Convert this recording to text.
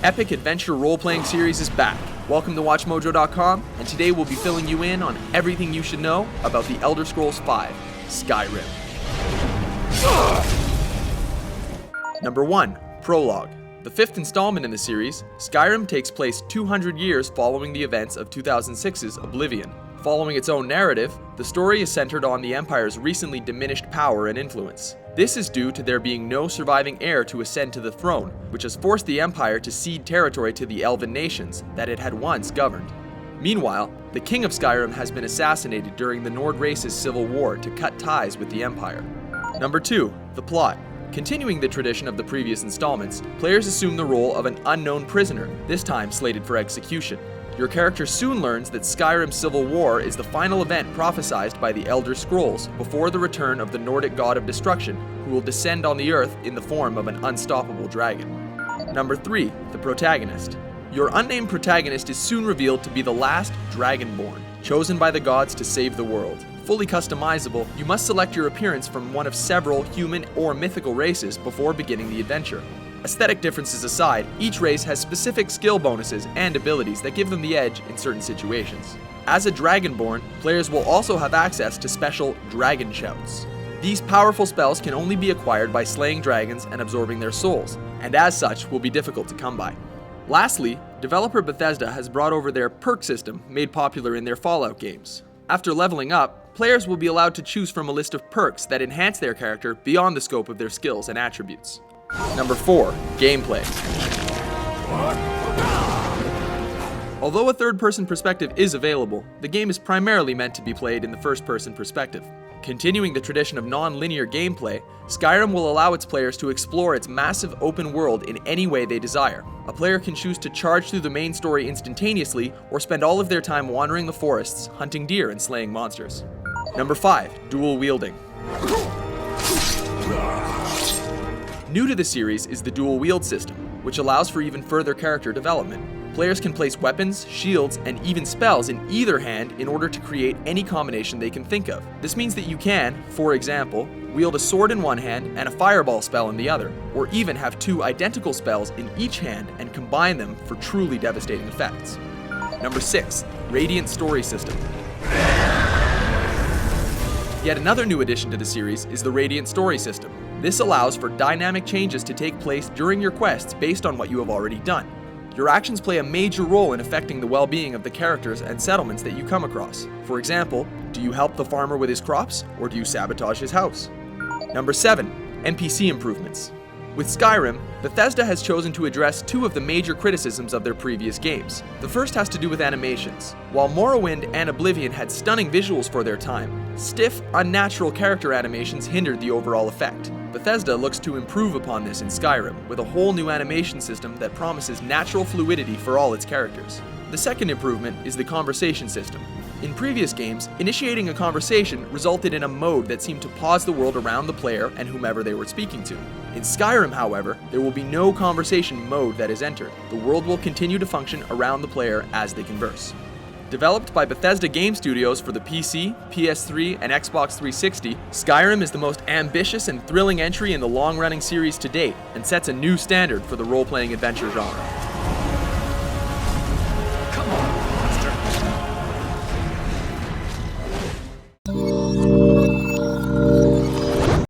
epic adventure role-playing series is back. Welcome to WatchMojo.com, and today we'll be filling you in on everything you should know about the Elder Scrolls V, Skyrim. Number 1. Prologue. The fifth installment in the series, Skyrim takes place 200 years following the events of 2006's Oblivion. Following its own narrative, the story is centered on the Empire's recently diminished power and influence. This is due to there being no surviving heir to ascend to the throne, which has forced the Empire to cede territory to the Elven nations that it had once governed. Meanwhile, the King of Skyrim has been assassinated during the Nord race's civil war to cut ties with the Empire. Number 2. The plot. Continuing the tradition of the previous installments, players assume the role of an unknown prisoner, this time slated for execution. Your character soon learns that Skyrim's civil war is the final event prophesied by the Elder Scrolls before the return of the Nordic god of destruction, who will descend on the earth in the form of an unstoppable dragon. Number 3. The Protagonist. Your unnamed protagonist is soon revealed to be the last Dragonborn, chosen by the gods to save the world. Fully customizable, you must select your appearance from one of several human or mythical races before beginning the adventure. Aesthetic differences aside, each race has specific skill bonuses and abilities that give them the edge in certain situations. As a Dragonborn, players will also have access to special Dragon Shouts. These powerful spells can only be acquired by slaying dragons and absorbing their souls, and as such will be difficult to come by. Lastly, developer Bethesda has brought over their perk system made popular in their Fallout games. After leveling up, players will be allowed to choose from a list of perks that enhance their character beyond the scope of their skills and attributes. Number 4. Gameplay. Although a third-person perspective is available, the game is primarily meant to be played in the first-person perspective. Continuing the tradition of non-linear gameplay, Skyrim will allow its players to explore its massive open world in any way they desire. A player can choose to charge through the main story instantaneously or spend all of their time wandering the forests, hunting deer and slaying monsters. Number 5. Dual wielding. New to the series is the dual wield system, which allows for even further character development. Players can place weapons, shields, and even spells in either hand in order to create any combination they can think of. This means that you can, for example, wield a sword in one hand and a fireball spell in the other, or even have two identical spells in each hand and combine them for truly devastating effects. Number 6. Radiant Story System. Yet another new addition to the series is the Radiant Story System. This allows for dynamic changes to take place during your quests based on what you have already done. Your actions play a major role in affecting the well-being of the characters and settlements that you come across. For example, do you help the farmer with his crops, or do you sabotage his house? Number 7. NPC Improvements. With Skyrim, Bethesda has chosen to address two of the major criticisms of their previous games. The first has to do with animations. While Morrowind and Oblivion had stunning visuals for their time, stiff, unnatural character animations hindered the overall effect. Bethesda looks to improve upon this in Skyrim, with a whole new animation system that promises natural fluidity for all its characters. The second improvement is the conversation system. In previous games, initiating a conversation resulted in a mode that seemed to pause the world around the player and whomever they were speaking to. In Skyrim, however, there will be no conversation mode that is entered. The world will continue to function around the player as they converse. Developed by Bethesda Game Studios for the PC, PS3, and Xbox 360, Skyrim is the most ambitious and thrilling entry in the long-running series to date, and sets a new standard for the role-playing adventure genre.